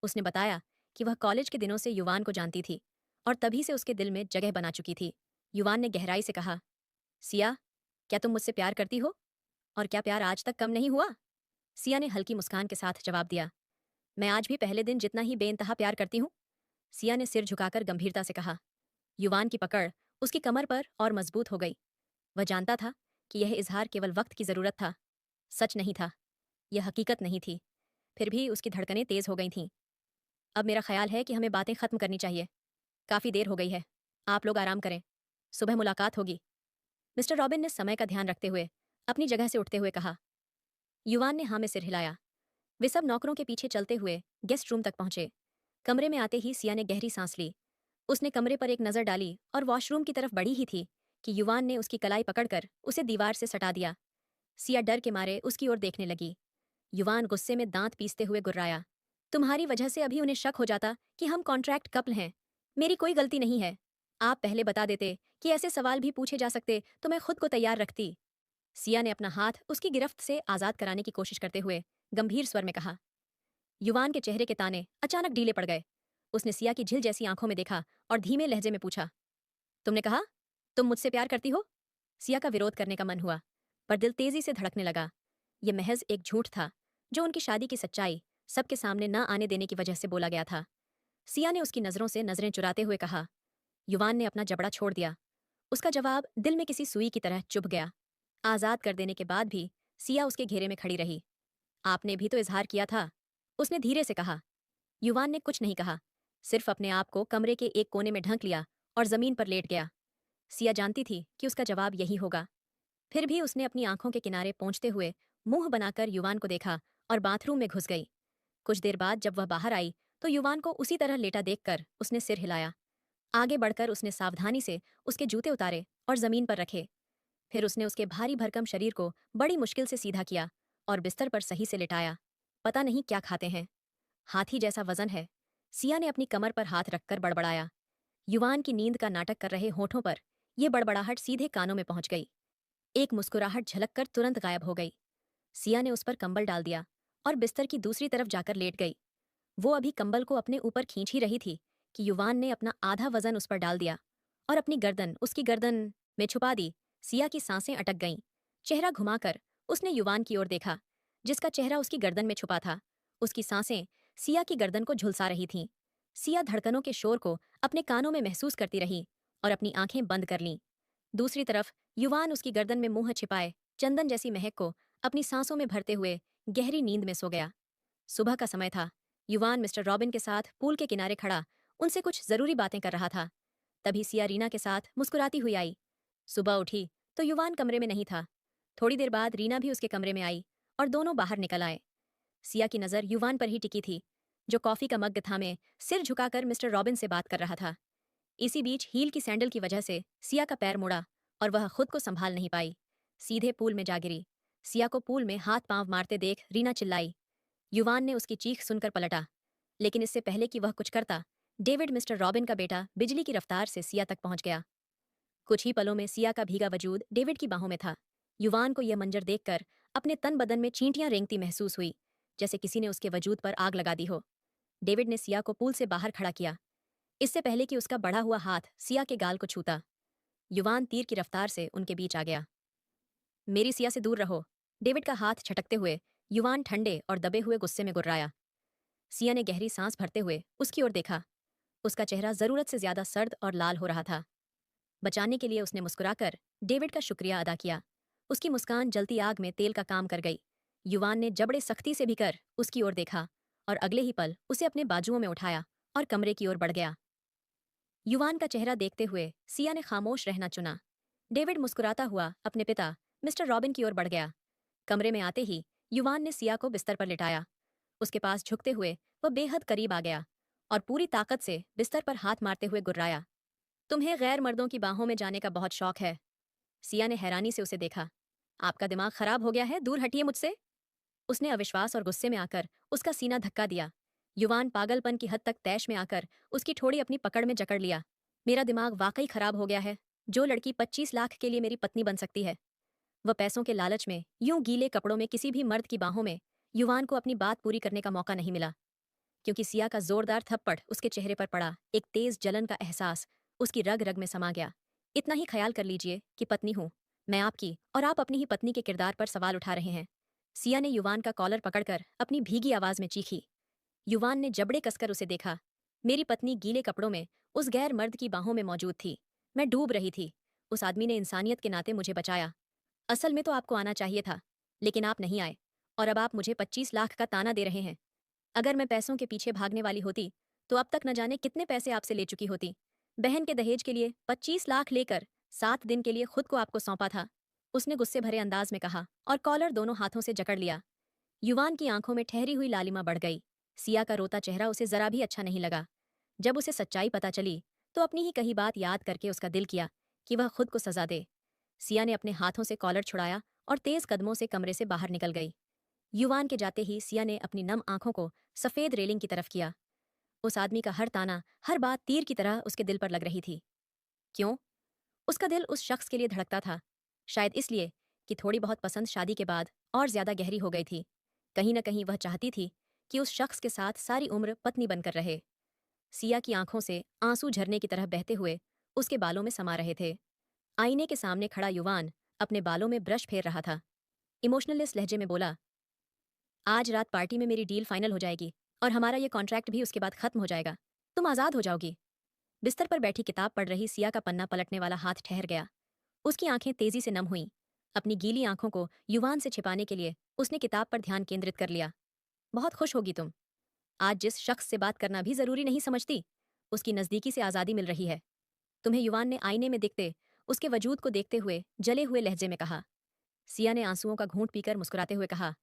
उसने बताया कि वह कॉलेज के दिनों से युवान को जानती थी और तभी से उसके दिल में जगह बना चुकी थी। युवान ने गहराई से कहा, सिया, क्या तुम मुझसे प्यार करती हो? और क्या प्यार आज तक कम नहीं हुआ? सिया ने हल्की मुस्कान के साथ जवाब दिया, मैं आज भी पहले दिन जितना ही बेइंतहा प्यार करती हूँ। सिया ने सिर झुकाकर गंभीरता से कहा। युवान की पकड़ उसकी कमर पर और मजबूत हो गई। वह जानता था कि यह इजहार केवल वक्त की जरूरत था, सच नहीं था। यह हकीकत नहीं थी। फिर भी उसकी धड़कनें तेज हो गई थीं। अब मेरा ख्याल है कि हमें बातें खत्म करनी चाहिए। काफी देर हो गई है। आप लोग आराम करें। सुबह मुलाकात होगी। मिस्टर रॉबिन ने समय का ध्यान रखते हुए अपनी जगह से उठते हुए कहा। युवान ने हाँ में सिर हिलाया। वे सब नौकरों के पीछे चलते हुए गेस्ट रूम तक पहुंचे। कमरे में आते ही सिया ने गहरी सांस ली। उसने कमरे पर एक नजर डाली और वॉशरूम की तरफ बढ़ी ही थी कि युवान ने उसकी कलाई पकड़कर उसे दीवार से सटा दिया। सिया डर के मारे उसकी ओर देखने लगी। युवान गुस्से में दांत पीसते हुए गुर्राया, तुम्हारी वजह से अभी उन्हें शक हो जाता कि हम कॉन्ट्रैक्ट कपल हैं। मेरी कोई गलती नहीं है। आप पहले बता देते कि ऐसे सवाल भी पूछे जा सकते तो मैं खुद को तैयार रखती। सिया ने अपना हाथ उसकी गिरफ्त से आजाद कराने की कोशिश करते हुए गंभीर स्वर में कहा। युवान के चेहरे के ताने अचानक ढीले पड़ गए। उसने सिया की झिल जैसी आंखों में देखा और धीमे लहजे में पूछा, तुमने कहा तुम मुझसे प्यार करती हो? सिया का विरोध करने का मन हुआ, पर दिल तेजी से धड़कने लगा। यह महज एक झूठ था जो उनकी शादी की सच्चाई सबके सामने न आने देने की वजह से बोला गया था। सिया ने उसकी नजरों से नजरें चुराते हुए कहा। युवान ने अपना जबड़ा छोड़ दिया। उसका जवाब दिल में किसी सुई की तरह चुभ गया। आजाद कर देने के बाद भी सिया उसके घेरे में खड़ी रही। आपने भी तो इजहार किया था, उसने धीरे से कहा। युवान ने कुछ नहीं कहा, सिर्फ अपने आप को कमरे के एक कोने में ढंक लिया और जमीन पर लेट गया। सिया जानती थी कि उसका जवाब यही होगा। फिर भी उसने अपनी आंखों के किनारे पहुंचते हुए मुंह बनाकर युवान को देखा और बाथरूम में घुस गई। कुछ देर बाद जब वह बाहर आई तो युवान को उसी तरह लेटा देखकर उसने सिर हिलाया। आगे बढ़कर उसने सावधानी से उसके जूते उतारे और जमीन पर रखे। फिर उसने उसके भारी भरकम शरीर को बड़ी मुश्किल से सीधा किया और बिस्तर पर सही से लिटाया। पता नहीं क्या खाते हैं, हाथी जैसा वजन है। सिया ने अपनी कमर पर हाथ रखकर बड़बड़ाया। युवान की नींद का नाटक कर रहे होठों पर ये बड़बड़ाहट सीधे कानों में पहुंच गई। एक मुस्कुराहट झलककर तुरंत गायब हो गई। सिया ने उस पर कंबल डाल दिया और बिस्तर की दूसरी तरफ जाकर लेट गई। वो अभी कंबल को अपने ऊपर खींच ही रही थी कि युवान ने अपना आधा वजन उस पर डाल दिया और अपनी गर्दन उसकी गर्दन में छुपा दी। सिया की सांसें अटक गईं। चेहरा घुमाकर उसने युवान की ओर देखा, जिसका चेहरा उसकी गर्दन में छुपा था। उसकी सांसें सिया की गर्दन को झुलसा रही थीं। सिया धड़कनों के शोर को अपने कानों में महसूस करती रही और अपनी आंखें बंद कर लीं। दूसरी तरफ युवान उसकी गर्दन में मुंह छिपाए चंदन जैसी महक को अपनी सांसों में भरते हुए गहरी नींद में सो गया। सुबह का समय था। युवान मिस्टर रॉबिन के साथ पूल के किनारे खड़ा उनसे कुछ जरूरी बातें कर रहा था। तभी सिया रीना के साथ मुस्कुराती हुई आई। सुबह उठी तो युवान कमरे में नहीं था। थोड़ी देर बाद रीना भी उसके कमरे में आई और दोनों बाहर निकल आए। सिया की नज़र युवान पर ही टिकी थी, जो कॉफी का मग थामे सिर झुकाकर मिस्टर रॉबिन से बात कर रहा था। इसी बीच हील की सैंडल की वजह से सिया का पैर मुड़ा और वह खुद को संभाल नहीं पाई। सीधे पूल में जा गिरी। सिया को पूल में हाथ पांव मारते देख रीना चिल्लाई। युवान ने उसकी चीख सुनकर पलटा, लेकिन इससे पहले कि वह कुछ करता, डेविड मिस्टर रॉबिन का बेटा बिजली की रफ्तार से सिया तक पहुंच गया। कुछ ही पलों में सिया का भीगा वजूद डेविड की बाहों में था। युवान को यह मंजर देखकर अपने तन बदन में चींटियां रेंगती महसूस हुई, जैसे किसी ने उसके वजूद पर आग लगा दी हो। डेविड ने सिया को पूल से बाहर खड़ा किया, इससे पहले कि उसका बढ़ा हुआ हाथ सिया के गाल को छूता। युवान तीर की रफ्तार से उनके बीच आ गया। मेरी सिया से दूर रहो। डेविड का हाथ छटकते हुए युवान ठंडे और दबे हुए गुस्से में गुर्राया। सिया ने गहरी सांस भरते हुए उसकी ओर देखा। उसका चेहरा जरूरत से ज्यादा सर्द और लाल हो रहा था। बचाने के लिए उसने मुस्कुराकर डेविड का शुक्रिया अदा किया। उसकी मुस्कान जलती आग में तेल का काम कर गई। युवान ने जबड़े सख्ती से भी कर उसकी ओर देखा और अगले ही पल उसे अपने बाजुओं में उठाया और कमरे की ओर बढ़ गया। युवान का चेहरा देखते हुए सिया ने खामोश रहना चुना। डेविड मुस्कुराता हुआ अपने पिता मिस्टर रॉबिन की ओर बढ़ गया। कमरे में आते ही युवान ने सिया को बिस्तर पर लिटाया। उसके पास झुकते हुए वह बेहद करीब आ गया और पूरी ताकत से बिस्तर पर हाथ मारते हुए गुर्राया। तुम्हें गैर मर्दों की बाहों में जाने का बहुत शौक है। सिया ने हैरानी से उसे देखा। आपका दिमाग खराब हो गया है, दूर हटिए मुझसे। उसने अविश्वास और गुस्से में आकर उसका सीना धक्का दिया। युवान पागलपन की हद तक तैश में आकर उसकी ठोड़ी अपनी पकड़ में जकड़ लिया। मेरा दिमाग वाकई खराब हो गया है। जो लड़की 25 लाख के लिए मेरी पत्नी बन सकती है, वह पैसों के लालच में यूं गीले कपड़ों में किसी भी मर्द की बाहों में। युवान को अपनी बात पूरी करने का मौका नहीं मिला, क्योंकि सिया का जोरदार थप्पड़ उसके चेहरे पर पड़ा। एक तेज जलन का एहसास उसकी रग रग में समा गया। इतना ही ख्याल कर लीजिए कि पत्नी हूं मैं आपकी, और आप अपनी ही पत्नी के किरदार पर सवाल उठा रहे हैं। सिया ने युवान का कॉलर पकड़कर अपनी भीगी आवाज में चीखी। युवान ने जबड़े कसकर उसे देखा। मेरी पत्नी गीले कपड़ों में उस गैर मर्द की बाहों में मौजूद थी। मैं डूब रही थी। उस आदमी ने इंसानियत के नाते मुझे बचाया। असल में तो आपको आना चाहिए था, लेकिन आप नहीं आए, और अब आप मुझे 25 लाख का ताना दे रहे हैं। अगर मैं पैसों के पीछे भागने वाली होती तो अब तक न जाने कितने पैसे आपसे ले चुकी होती। बहन के दहेज के लिए 25 लाख लेकर 7 दिन के लिए खुद को आपको सौंपा था, उसने गुस्से भरे अंदाज में कहा और कॉलर दोनों हाथों से जकड़ लिया। युवान की आंखों में ठहरी हुई लालिमा बढ़ गई। सिया का रोता चेहरा उसे जरा भी अच्छा नहीं लगा। जब उसे सच्चाई पता चली तो अपनी ही कही बात याद करके उसका दिल किया कि वह खुद को सजा दे। सिया ने अपने हाथों से कॉलर छुड़ाया और तेज कदमों से कमरे से बाहर निकल गई। युवान के जाते ही सिया ने अपनी नम आंखों को सफेद रेलिंग की तरफ किया। उस आदमी का हर ताना, हर बात तीर की तरह उसके दिल पर लग रही थी। क्यों? उसका दिल उस शख्स के लिए धड़कता था। शायद इसलिए कि थोड़ी बहुत पसंद शादी के बाद और ज्यादा गहरी हो गई थी। कहीं न कहीं वह चाहती थी कि उस शख्स के साथ सारी उम्र पत्नी बनकर रहे। सिया की आंखों से आंसू झरने की तरह बहते हुए उसके बालों में समा रहे थे। आईने के सामने खड़ा युवान अपने बालों में ब्रश फेर रहा था। इमोशनलेस लहजे में बोला, आज रात पार्टी में मेरी डील फाइनल हो जाएगी और हमारा ये कॉन्ट्रैक्ट भी उसके बाद खत्म हो जाएगा। तुम आज़ाद हो जाओगी। बिस्तर पर बैठी किताब पढ़ रही सिया का पन्ना पलटने वाला हाथ ठहर गया। उसकी आंखें तेजी से नम हुईं। अपनी गीली आंखों को युवान से छिपाने के लिए उसने किताब पर ध्यान केंद्रित कर लिया। बहुत खुश होगी तुम। आज जिस शख्स से बात करना भी जरूरी नहीं समझती, उसकी नजदीकी से आज़ादी मिल रही है तुम्हें, युवान ने आईने में दिखते उसके वजूद को देखते हुए जले हुए लहजे में कहा। सिया ने आंसुओं का घूंट पीकर मुस्कुराते हुए कहा,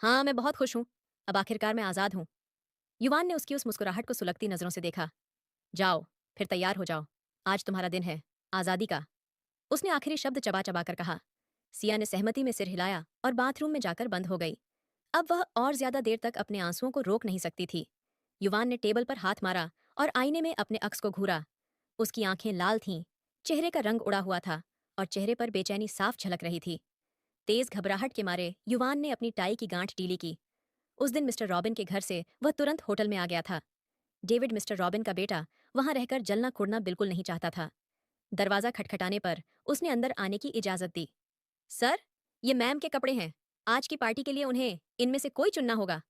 हाँ मैं बहुत खुश हूं। अब आखिरकार मैं आज़ाद हूं। युवान ने उसकी उस मुस्कुराहट को सुलगती नजरों से देखा। जाओ, फिर तैयार हो जाओ। आज तुम्हारा दिन है, आज़ादी का। उसने आखिरी शब्द चबा चबा कर कहा। सिया ने सहमति में सिर हिलाया और बाथरूम में जाकर बंद हो गई। अब वह और ज्यादा देर तक अपने आंसुओं को रोक नहीं सकती थी। युवान ने टेबल पर हाथ मारा और आईने में अपने अक्स को घूरा। उसकी आंखें लाल थीं, चेहरे का रंग उड़ा हुआ था और चेहरे पर बेचैनी साफ झलक रही थी। तेज घबराहट के मारे युवान ने अपनी टाई की गांठ ढीली की। उस दिन मिस्टर रॉबिन के घर से वह तुरंत होटल में आ गया था। डेविड मिस्टर रॉबिन का बेटा वहां रहकर जलना कुड़ना बिल्कुल नहीं चाहता था। दरवाजा खटखटाने पर उसने अंदर आने की इजाजत दी। सर, ये मैम के कपड़े हैं। आज की पार्टी के लिए उन्हें इनमें से कोई चुनना होगा,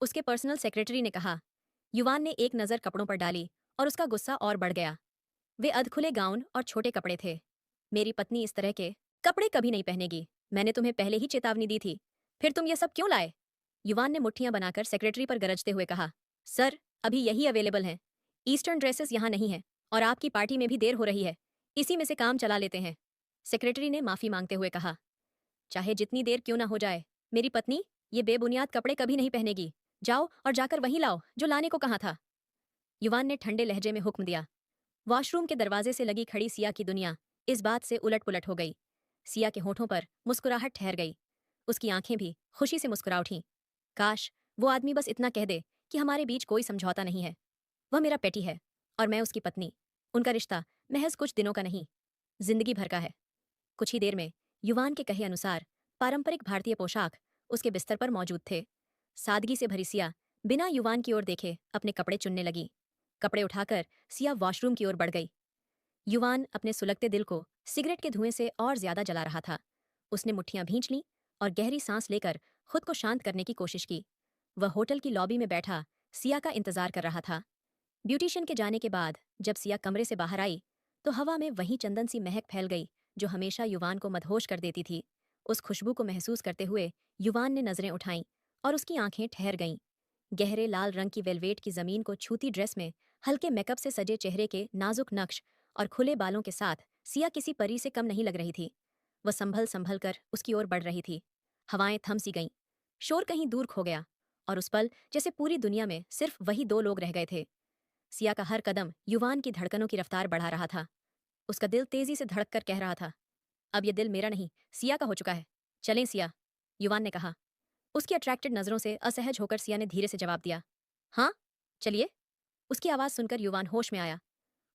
उसके पर्सनल सेक्रेटरी ने कहा। युवान ने एक नज़र कपड़ों पर डाली और उसका गुस्सा और बढ़ गया। वे अधखुले गाउन और छोटे कपड़े थे। मेरी पत्नी इस तरह के कपड़े कभी नहीं पहनेगी। मैंने तुम्हें पहले ही चेतावनी दी थी। फिर तुम ये सब क्यों लाए? युवान ने मुट्ठियां बनाकर सेक्रेटरी पर गरजते हुए कहा। सर, अभी यही अवेलेबल हैं। ईस्टर्न ड्रेसेस यहाँ नहीं है और आपकी पार्टी में भी देर हो रही है। इसी में से काम चला लेते हैं, सेक्रेटरी ने माफी मांगते हुए कहा। चाहे जितनी देर क्यों ना हो जाए, मेरी पत्नी ये बेबुनियाद कपड़े कभी नहीं पहनेगी। जाओ और जाकर वहीं लाओ जो लाने को कहा था, युवान ने ठंडे लहजे में हुक्म दिया। वॉशरूम के दरवाजे से लगी खड़ी सिया की दुनिया इस बात से उलट पुलट हो गई। सिया के होठों पर मुस्कुराहट ठहर गई। उसकी आंखें भी खुशी से मुस्कुरा उठीं। काश वो आदमी बस इतना कह दे कि हमारे बीच कोई समझौता नहीं है। वह मेरा पेटी है और मैं उसकी पत्नी। उनका रिश्ता महज कुछ दिनों का नहीं, जिंदगी भर का है। कुछ ही देर में युवान के कहे अनुसार पारंपरिक भारतीय पोशाक उसके बिस्तर पर मौजूद थे। सादगी से भरी सिया बिना युवान की ओर देखे अपने कपड़े चुनने लगी। कपड़े उठाकर सिया वॉशरूम की ओर बढ़ गई। युवान अपने सुलगते दिल को सिगरेट के धुएं से और ज्यादा जला रहा था। उसने मुट्ठियां भींच लीं और गहरी सांस लेकर खुद को शांत करने की कोशिश की। वह होटल की लॉबी में बैठा सिया का इंतजार कर रहा था। ब्यूटिशियन के जाने के बाद जब सिया कमरे से बाहर आई तो हवा में वही चंदन सी महक फैल गई जो हमेशा युवान को मदहोश कर देती थी। उस खुशबू को महसूस करते हुए युवान ने नजरें उठाईं और उसकी आंखें ठहर गईं। गहरे लाल रंग की वेलवेट की जमीन को छूती ड्रेस में हल्के मेकअप से सजे चेहरे के नाजुक नक्श और खुले बालों के साथ सिया किसी परी से कम नहीं लग रही थी। वह संभल संभल कर उसकी ओर बढ़ रही थी। हवाएं थम सी गईं। शोर कहीं दूर खो गया और उस पल जैसे पूरी दुनिया में सिर्फ वही दो लोग रह गए थे। सिया का हर कदम युवान की धड़कनों की रफ्तार बढ़ा रहा था। उसका दिल तेजी से धड़क कर कह रहा था, अब ये दिल मेरा नहीं, सिया का हो चुका है। चलें सिया, युवान ने कहा। उसकी अट्रैक्टेड नजरों से असहज होकर सिया ने धीरे से जवाब दिया, हाँ, चलिए। उसकी आवाज सुनकर युवान होश में आया।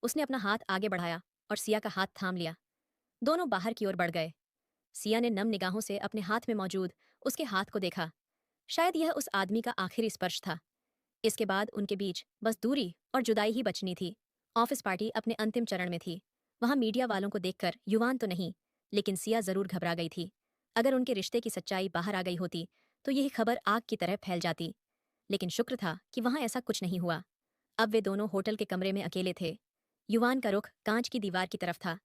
उसने अपना हाथ आगे बढ़ाया और सिया का हाथ थाम लिया। दोनों बाहर की ओर बढ़ गए। सिया ने नम निगाहों से अपने हाथ में मौजूद उसके हाथ को देखा। शायद यह उस आदमी का आखिरी स्पर्श था। इसके बाद उनके बीच बस दूरी और जुदाई ही बचनी थी। ऑफिस पार्टी अपने अंतिम चरण में थी। वहां मीडिया वालों को देखकर युवान तो नहीं, लेकिन सिया जरूर घबरा गई थी। अगर उनके रिश्ते की सच्चाई बाहर आ गई होती तो यह खबर आग की तरह फैल जाती। लेकिन शुक्र था कि वहां ऐसा कुछ नहीं हुआ। अब वे दोनों होटल के कमरे में अकेले थे। युवान का रुख कांच की दीवार की तरफ था,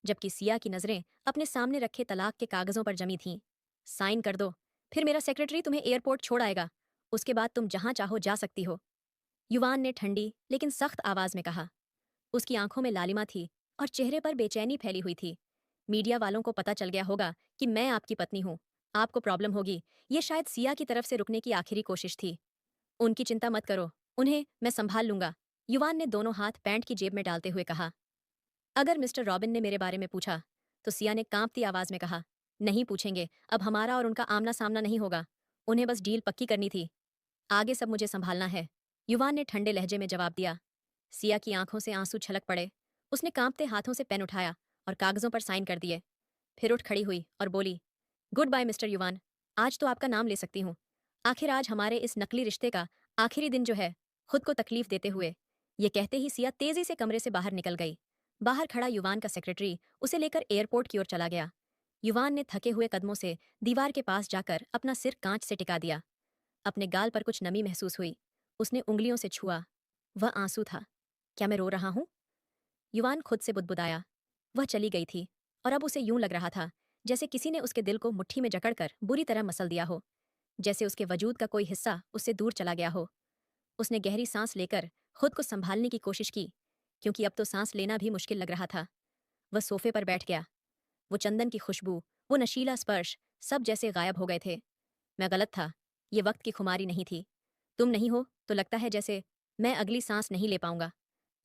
जबकि सिया की नजरें अपने सामने रखे तलाक के कागजों पर जमी थीं। साइन कर दो, फिर मेरा सेक्रेटरी तुम्हें एयरपोर्ट छोड़ आएगा। उसके बाद तुम जहां चाहो जा सकती हो, युवान ने ठंडी लेकिन सख्त आवाज में कहा। उसकी आंखों में लालिमा थी और चेहरे पर बेचैनी फैली हुई थी। मीडिया वालों को पता चल गया होगा कि मैं आपकी पत्नी हूं। आपको प्रॉब्लम होगी। ये शायद सिया की तरफ से रुकने की आखिरी कोशिश थी। उनकी चिंता मत करो, उन्हें मैं संभाल लूंगा, युवान ने दोनों हाथ पैंट की जेब में डालते हुए कहा। अगर मिस्टर रॉबिन ने मेरे बारे में पूछा, तो सिया ने कांपती आवाज में कहा, नहीं पूछेंगे। अब हमारा और उनका आमना सामना नहीं होगा। उन्हें बस डील पक्की करनी थी। आगे सब मुझे संभालना है, युवान ने ठंडे लहजे में जवाब दिया। सिया की आंखों से आंसू छलक पड़े। उसने कांपते हाथों से पेन उठाया और कागजों पर साइन कर दिए। फिर उठ खड़ी हुई और बोली, गुड बाय मिस्टर युवान, आज तो आपका नाम ले सकती हूँ। आखिर आज हमारे इस नकली रिश्ते का आखिरी दिन जो है। खुद को तकलीफ देते हुए ये कहते ही सिया तेजी से कमरे से बाहर निकल गई। बाहर खड़ा युवान का सेक्रेटरी उसे लेकर एयरपोर्ट की ओर चला गया। युवान ने थके हुए कदमों से दीवार के पास जाकर अपना सिर कांच से टिका दिया। अपने गाल पर कुछ नमी महसूस हुई। उसने उंगलियों से छुआ। वह आंसू था। क्या मैं रो रहा हूं? युवान खुद से बुदबुदाया। वह चली गई थी और अब उसे यूं लग रहा था जैसे किसी ने उसके दिल को मुट्ठी में जकड़कर बुरी तरह मसल दिया हो, जैसे उसके वजूद का कोई हिस्सा उससे दूर चला गया हो। उसने गहरी सांस लेकर खुद को संभालने की कोशिश की, क्योंकि अब तो सांस लेना भी मुश्किल लग रहा था। वह सोफे पर बैठ गया। वो चंदन की खुशबू, वो नशीला स्पर्श, सब जैसे गायब हो गए थे। मैं गलत था। ये वक्त की खुमारी नहीं थी। तुम नहीं हो तो लगता है जैसे मैं अगली सांस नहीं ले पाऊंगा।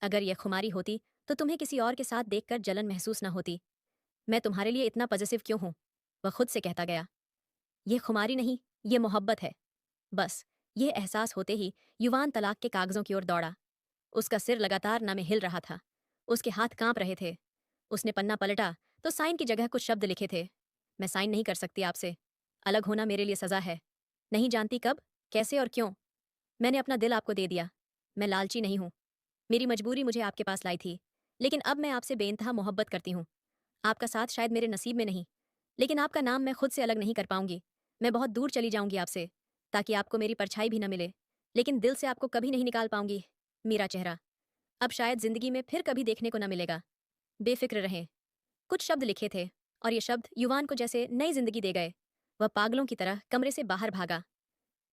अगर यह खुमारी होती तो तुम्हें किसी और के साथ देखकर जलन महसूस न होती। मैं तुम्हारे लिए इतना पॉजिटिव क्यों हूं? वह खुद से कहता गया। यह खुमारी नहीं, यह मोहब्बत है। बस यह एहसास होते ही युवान तलाक के कागजों की ओर दौड़ा। उसका सिर लगातार न में हिल रहा था। उसके हाथ कांप रहे थे। उसने पन्ना पलटा तो साइन की जगह कुछ शब्द लिखे थे। मैं साइन नहीं कर सकती आपसे। अलग होना मेरे लिए सजा है। नहीं जानती कब, कैसे और क्यों। मैंने अपना दिल आपको दे दिया। मैं लालची नहीं हूँ। मेरी मजबूरी मुझे आपके पास लाई थी। लेकिन अब मैं आपसे बेइंतहा मोहब्बत करती हूँ। आपका साथ शायद मेरे नसीब में नहीं, लेकिन आपका नाम मैं खुद से अलग नहीं कर पाऊंगी। मैं बहुत दूर चली जाऊंगी आपसे, ताकि आपको मेरी परछाई भी न मिले, लेकिन दिल से आपको कभी नहीं निकाल पाऊंगी। मेरा चेहरा अब शायद जिंदगी में फिर कभी देखने को न मिलेगा। बेफिक्र रहें। कुछ शब्द लिखे थे, और ये शब्द युवान को जैसे नई जिंदगी दे गए। वह पागलों की तरह कमरे से बाहर भागा।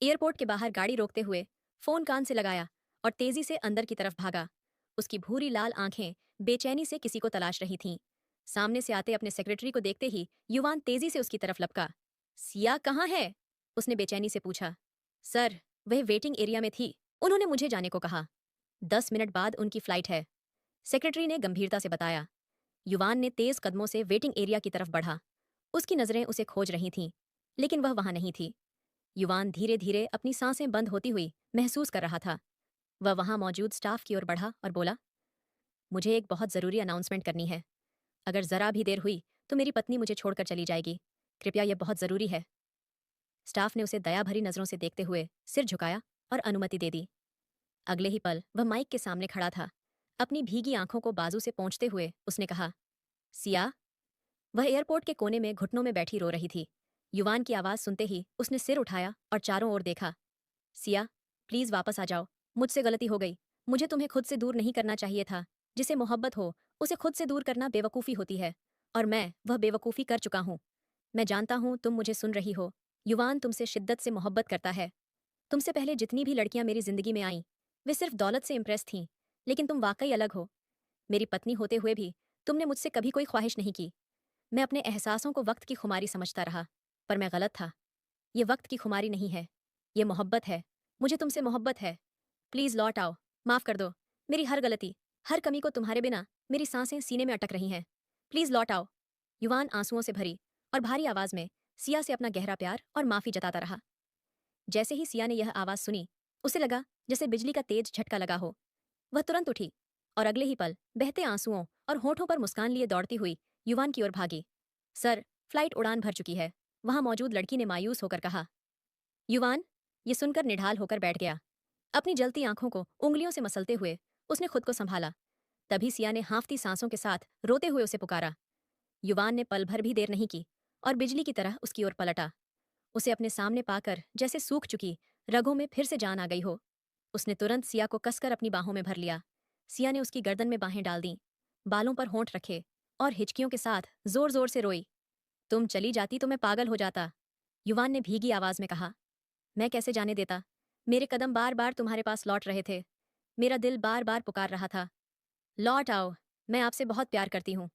एयरपोर्ट के बाहर गाड़ी रोकते हुए फोन कान से लगाया और तेजी से अंदर की तरफ भागा। उसकी भूरी लाल आंखें बेचैनी से किसी को तलाश रही थीं। सामने से आते अपने सेक्रेटरी को देखते ही युवान तेजी से उसकी तरफ लपका। सिया कहाँ है? उसने बेचैनी से पूछा। सर, वह वेटिंग एरिया में थी। उन्होंने मुझे जाने को कहा। 10 मिनट बाद उनकी फ्लाइट है, सेक्रेटरी ने गंभीरता से बताया। युवान ने तेज कदमों से वेटिंग एरिया की तरफ बढ़ा। उसकी नजरें उसे खोज रही थीं, लेकिन वह वहां नहीं थी। युवान धीरे धीरे अपनी सांसें बंद होती हुई महसूस कर रहा था। वह वहां मौजूद स्टाफ की ओर बढ़ा और बोला, मुझे एक बहुत जरूरी अनाउंसमेंट करनी है। अगर जरा भी देर हुई तो मेरी पत्नी मुझे छोड़कर चली जाएगी। कृपया यह बहुत जरूरी है। स्टाफ ने उसे दया भरी नजरों से देखते हुए सिर झुकाया और अनुमति दे दी। अगले ही पल वह माइक के सामने खड़ा था। अपनी भीगी आंखों को बाजू से पोंछते हुए उसने कहा, सिया। वह एयरपोर्ट के कोने में घुटनों में बैठी रो रही थी। युवान की आवाज सुनते ही उसने सिर उठाया और चारों ओर देखा। सिया, प्लीज वापस आ जाओ। मुझसे गलती हो गई। मुझे तुम्हें खुद से दूर नहीं करना चाहिए था। जिसे मोहब्बत हो उसे खुद से दूर करना बेवकूफ़ी होती है, और मैं वह बेवकूफ़ी कर चुका हूँ। मैं जानता हूँ तुम मुझे सुन रही हो। युवान तुमसे शिद्दत से मोहब्बत करता है। तुमसे पहले जितनी भी लड़कियां मेरी जिंदगी में आईं, वे सिर्फ दौलत से इम्प्रेस थीं, लेकिन तुम वाकई अलग हो। मेरी पत्नी होते हुए भी तुमने मुझसे कभी कोई ख्वाहिश नहीं की। मैं अपने एहसासों को वक्त की खुमारी समझता रहा, पर मैं गलत था। ये वक्त की खुमारी नहीं है, ये मोहब्बत है। मुझे तुमसे मोहब्बत है। प्लीज लौट आओ। माफ कर दो मेरी हर गलती, हर कमी को। तुम्हारे बिना मेरी सांसें सीने में अटक रही हैं। प्लीज लौट आओ। युवान आंसुओं से भरी और भारी आवाज में सिया से अपना गहरा प्यार और माफी जताता रहा। जैसे ही सिया ने यह आवाज सुनी, उसे लगा जैसे बिजली का तेज झटका लगा हो। वह तुरंत उठी और अगले ही पल बहते आंसुओं और होठों पर मुस्कान लिए दौड़ती हुई युवान की ओर भागी। सर, फ्लाइट उड़ान भर चुकी है। वहां मौजूद लड़की ने मायूस होकर कहा। युवान ये सुनकर निढाल होकर बैठ गया। अपनी जलती आंखों को उंगलियों से मसलते हुए उसने खुद को संभाला। तभी सिया ने हांफती सांसों के साथ रोते हुए उसे पुकारा। युवान ने पल भर भी देर नहीं की और बिजली की तरह उसकी ओर पलटा। उसे अपने सामने पाकर जैसे सूख चुकी रगों में फिर से जान आ गई हो। उसने तुरंत सिया को कसकर अपनी बाहों में भर लिया। सिया ने उसकी गर्दन में बाहें डाल दी, बालों पर होंठ रखे और हिचकियों के साथ जोर जोर से रोई। तुम चली जाती तो मैं पागल हो जाता, युवान ने भीगी आवाज में कहा। मैं कैसे जाने देता? मेरे कदम बार बार तुम्हारे पास लौट रहे थे। मेरा दिल बार बार पुकार रहा था, लौट आओ, मैं आपसे बहुत प्यार करती हूँ।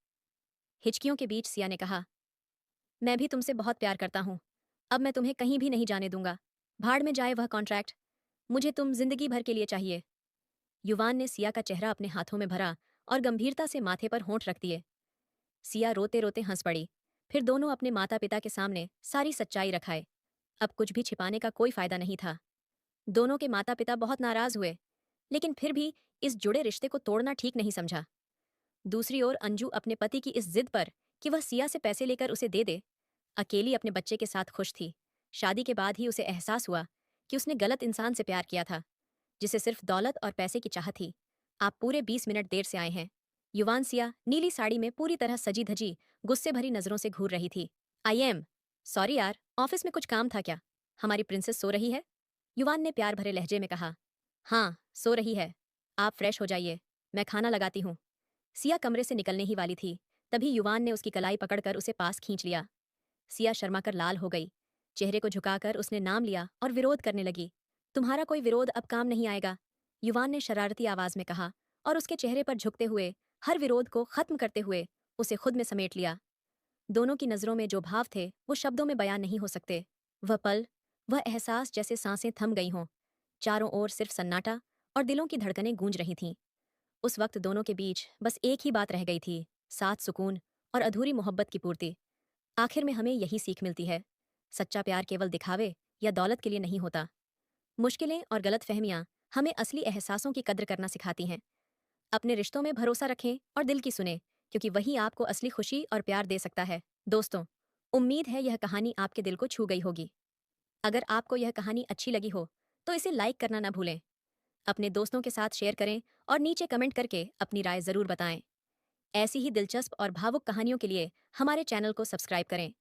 हिचकियों के बीच सिया ने कहा, मैं भी तुमसे बहुत प्यार करता हूँ। अब मैं तुम्हें कहीं भी नहीं जाने दूंगा। भाड़ में जाए वह कॉन्ट्रैक्ट। मुझे तुम जिंदगी भर के लिए चाहिए। युवान ने सिया का चेहरा अपने हाथों में भरा और गंभीरता से माथे पर होंठ रख दिए। सिया रोते रोते हंस पड़ी। फिर दोनों अपने माता पिता के सामने सारी सच्चाई रखाए। अब कुछ भी छिपाने का कोई फायदा नहीं था। दोनों के माता पिता बहुत नाराज हुए, लेकिन फिर भी इस जुड़े रिश्ते को तोड़ना ठीक नहीं समझा। दूसरी ओर अंजू अपने पति की इस जिद पर कि वह सिया से पैसे लेकर उसे दे दे, अकेली अपने बच्चे के साथ खुश थी। शादी के बाद ही उसे एहसास हुआ कि उसने गलत इंसान से प्यार किया था, जिसे सिर्फ दौलत और पैसे की चाह थी। आप पूरे 20 मिनट देर से आए हैं। युवान सिया नीली साड़ी में पूरी तरह सजी धजी गुस्से भरी नजरों से घूर रही थी। आई एम सॉरी यार, ऑफिस में कुछ काम था क्या? हमारी प्रिंसेस सो रही है? युवान ने प्यार भरे लहजे में कहा। हाँ, सो रही है। आप फ्रेश हो जाइए, मैं खाना लगाती हूँ। सिया कमरे से निकलने ही वाली थी, तभी युवान ने उसकी कलाई पकड़कर उसे पास खींच लिया। सिया शर्माकर लाल हो गई। चेहरे को झुकाकर उसने नाम लिया और विरोध करने लगी। तुम्हारा कोई विरोध अब काम नहीं आएगा, युवान ने शरारती आवाज में कहा, और उसके चेहरे पर झुकते हुए हर विरोध को खत्म करते हुए उसे खुद में समेट लिया। दोनों की नजरों में जो भाव थे वो शब्दों में बयान नहीं हो सकते। वह पल, वह एहसास जैसे सांसें थम गई हों। चारों ओर सिर्फ सन्नाटा और दिलों की धड़कनें गूंज रही थीं। उस वक्त दोनों के बीच बस एक ही बात रह गई थी, साथ सुकून और अधूरी मोहब्बत की पूर्ति। आखिर में हमें यही सीख मिलती है, सच्चा प्यार केवल दिखावे या दौलत के लिए नहीं होता। मुश्किलें और गलतफहमियां हमें असली एहसासों की कद्र करना सिखाती हैं। अपने रिश्तों में भरोसा रखें और दिल की सुने, क्योंकि वही आपको असली खुशी और प्यार दे सकता है। दोस्तों, उम्मीद है यह कहानी आपके दिल को छू गई होगी। अगर आपको यह कहानी अच्छी लगी हो, तो इसे लाइक करना ना भूलें। अपने दोस्तों के साथ शेयर करें और नीचे कमेंट करके अपनी राय ज़रूर बताएं। ऐसी ही दिलचस्प और भावुक कहानियों के लिए हमारे चैनल को सब्सक्राइब करें।